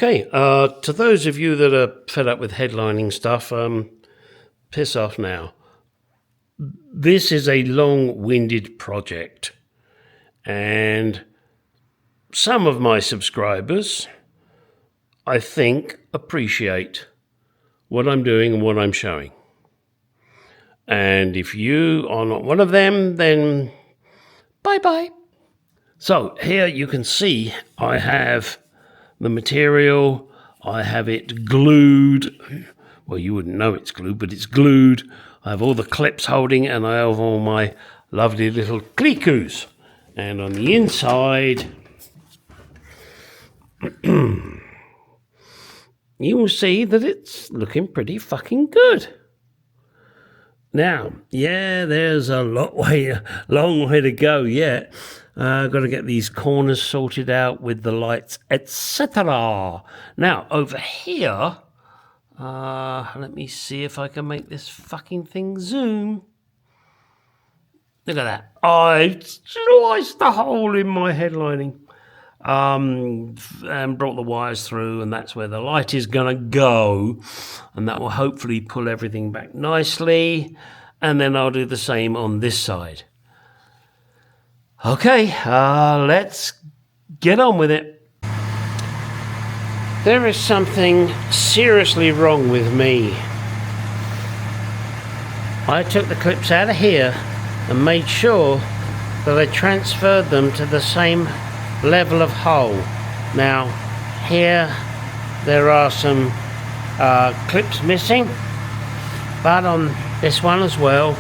Okay, to those of you that are fed up with headlining stuff, piss off now. This is a long-winded project, and some of my subscribers, I think, appreciate what I'm doing and what I'm showing. And if you are not one of them, then bye-bye. So here you can see I have the material, I have it glued. Well, you wouldn't know it's glued, but it's glued. I have all the clips holding, and I have all my lovely little clicos. And on the inside, you will see that it's looking pretty fucking good. Now, yeah, there's a long way to go yet. I've got to get these corners sorted out with the lights, etc. Now, over here, let me see if I can make this fucking thing zoom. Look at that. I've sliced a hole in my headlining. And brought the wires through, and that's where the light is going to go, and that will hopefully pull everything back nicely, and then I'll do the same on this side. Okay, let's get on with it. There is something seriously wrong with me. I took the clips out of here and made sure that I transferred them to the same level of hole. Now here there are some clips missing, but on this one as well,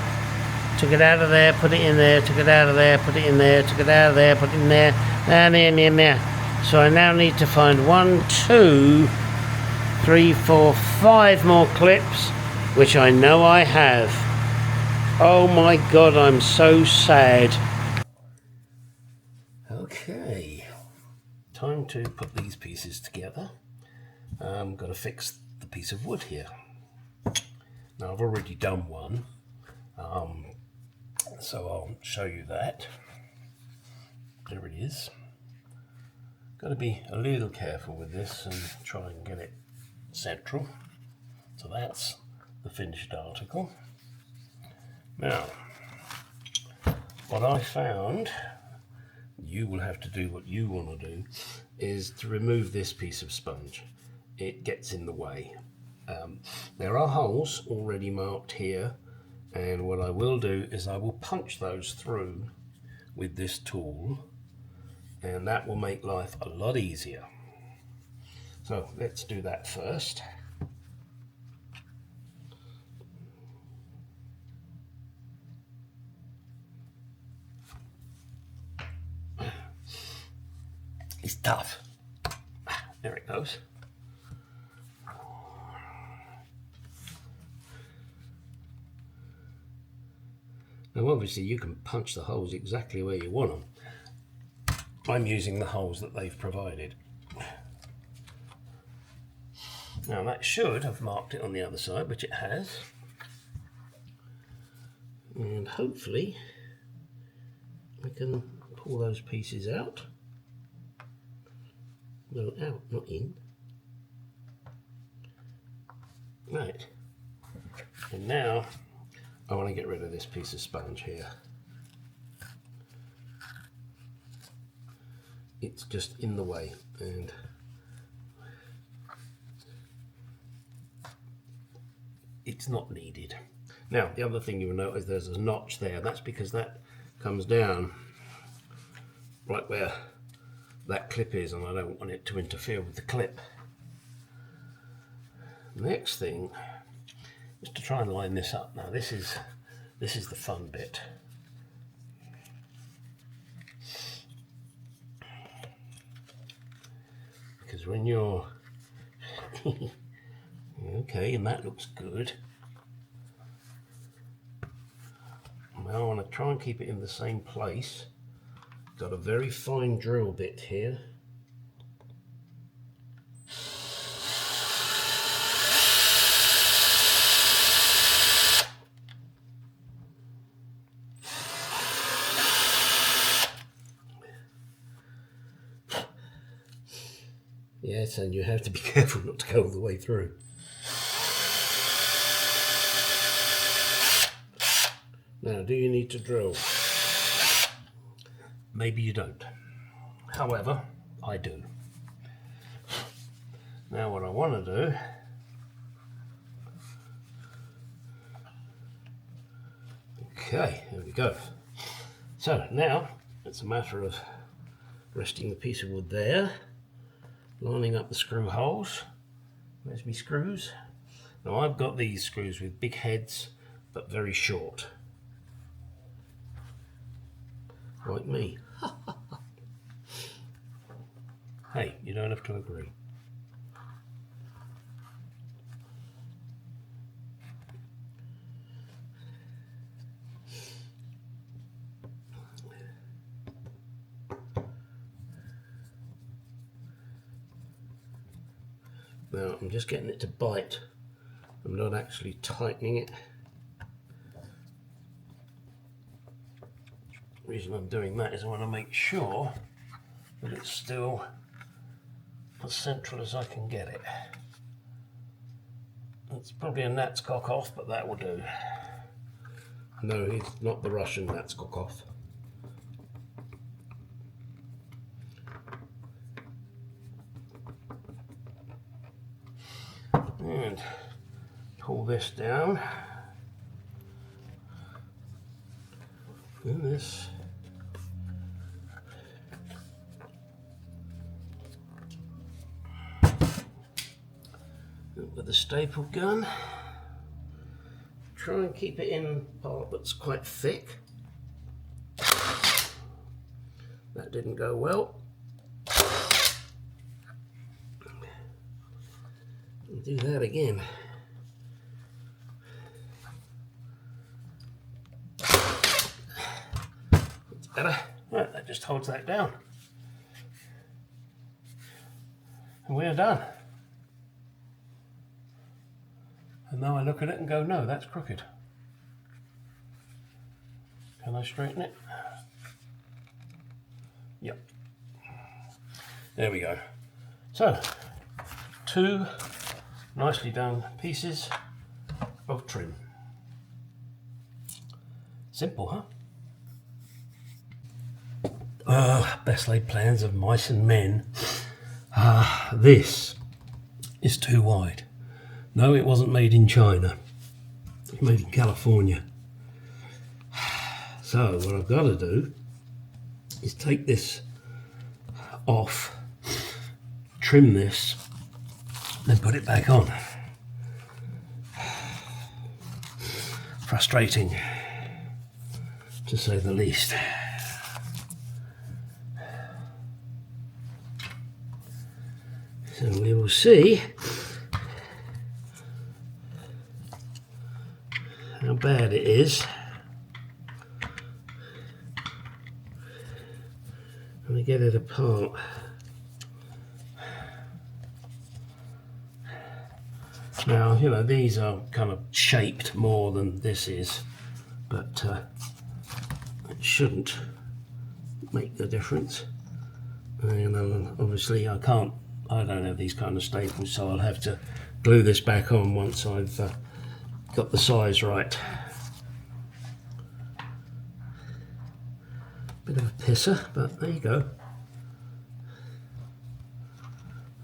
took it out of there, put it in there, took it out of there, put it in there, took it out of there, put it in there, and in there. So I now need to find 1, 2, 3, 4, 5 more clips, which I know I have. Oh my god, I'm so sad. Okay, time to put these pieces together. Got to fix the piece of wood here. Now I've already done one, so I'll show you that. There it is. Got to be a little careful with this and try and get it central. So that's the finished article. Now, what I found, you will have to do what you want to do, is to remove this piece of sponge. It gets in the way. There are holes already marked here, and what I will do is I will punch those through with this tool, and that will make life a lot easier. So let's do that first. It's tough. There it goes. Now obviously you can punch the holes exactly where you want them. I'm using the holes that they've provided. Now that should have marked it on the other side, which it has. And hopefully we can pull those pieces out. No, out, not in. Right. And now I want to get rid of this piece of sponge here. It's just in the way, and it's not needed. Now, the other thing you will notice, there's a notch there. That's because that comes down right where that clip is, and I don't want it to interfere with the clip. Next thing is to try and line this up. Now this is the fun bit. Because when you're okay, and that looks good. Now I want to try and keep it in the same place. Got a very fine drill bit here. Yes, and you have to be careful not to go all the way through. Now, do you need to drill? Maybe you don't. However, I do. Now what I want to do okay, there we go. So now it's a matter of resting the piece of wood there, lining up the screw holes. There's my screws. Now I've got these screws with big heads but very short. Like me. Hey, you don't have to agree. Now I'm just getting it to bite. I'm not actually tightening it. The reason I'm doing that is I want to make sure that it's still as central as I can get it. It's probably a gnat's cock off, but that will do. No, it's not the Russian gnat's cock off. And pull this down. And this. With the staple gun. Try and keep it in part that's quite thick. That didn't go well. I'll do that again. That's better. Right, that just holds that down. And we're done. And now I look at it and go, no, that's crooked. Can I straighten it? Yep. There we go. So, two nicely done pieces of trim. Simple, huh? Best laid plans of mice and men. This is too wide. No, it wasn't made in China. It's made in California. So what I've got to do is take this off, trim this, then put it back on. Frustrating, to say the least. So we will see how bad it is. Let me get it apart. Now, you know, these are kind of shaped more than this is, but it shouldn't make the difference. And obviously I don't have these kind of staples, so I'll have to glue this back on once I've got the size right. Bit of a pisser, but there you go.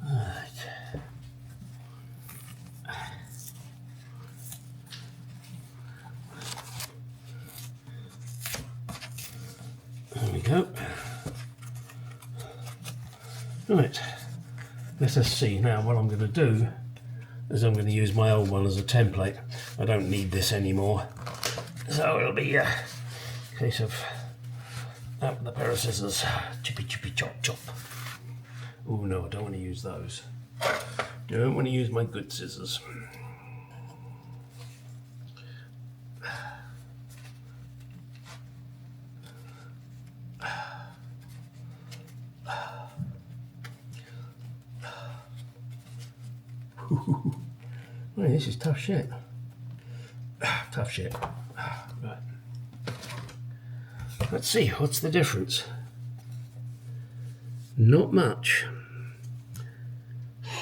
Right. There we go. Right, let us see now. What I'm going to do is I'm going to use my old one as a template. I don't need this anymore, so it'll be a case of out with a pair of scissors, chippy chippy chop chop. Oh no, I don't want to use those. Don't want to use my good scissors. Well, this is tough shit. Tough shit. Right. Let's see, what's the difference? Not much.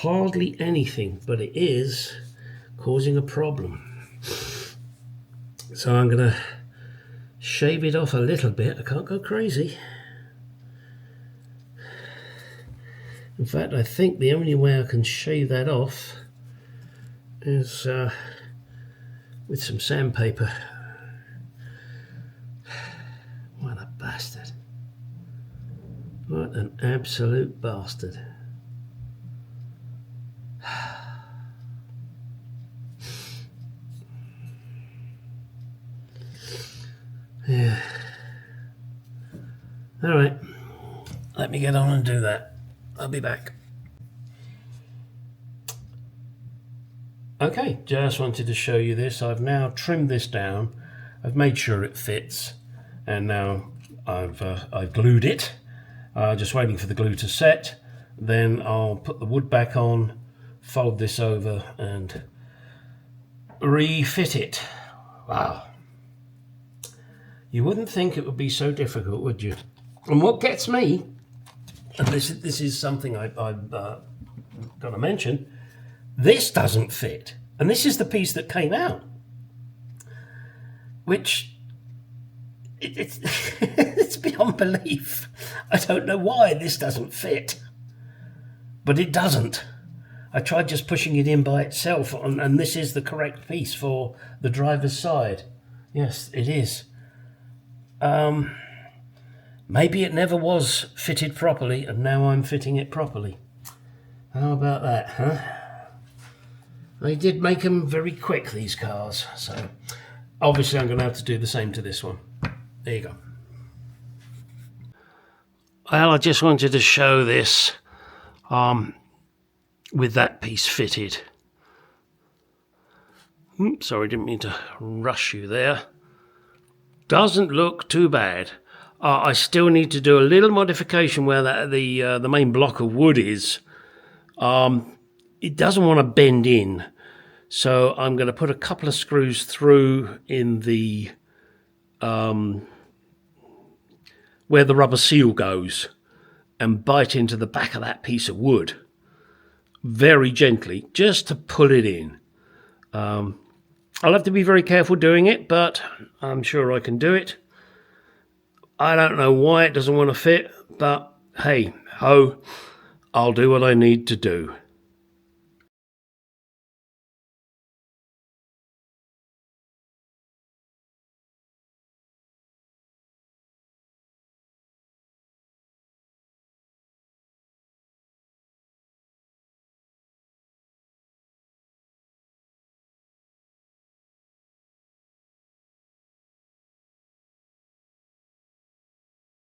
hardly anything, but it is causing a problem. So I'm going to shave it off a little bit. I can't go crazy. In fact, I think the only way I can shave that off is with some sandpaper. What a bastard. What an absolute bastard. Yeah. All right. Let me get on and do that. I'll be back. Okay, just wanted to show you this. I've now trimmed this down. I've made sure it fits, and now I've glued it. Just waiting for the glue to set. Then I'll put the wood back on, fold this over, and refit it. Wow. You wouldn't think it would be so difficult, would you? And what gets me, and this is something I've got to mention, this doesn't fit. And this is the piece that came out, which it's it's beyond belief. I don't know why this doesn't fit, but it doesn't. I tried just pushing it in by itself, and this is the correct piece for the driver's side. Yes, it is. Maybe it never was fitted properly, and now I'm fitting it properly. How about that, huh? They did make them very quick, these cars. So obviously I'm going to have to do the same to this one. There you go. Well, I just wanted to show this with that piece fitted. Sorry, didn't mean to rush you there. Doesn't look too bad. I still need to do a little modification where the main block of wood is. It doesn't want to bend in, so I'm going to put a couple of screws through in the where the rubber seal goes and bite into the back of that piece of wood very gently, just to pull it in. I'll have to be very careful doing it, but I'm sure I can do it. I don't know why it doesn't want to fit, but hey ho, I'll do what I need to do.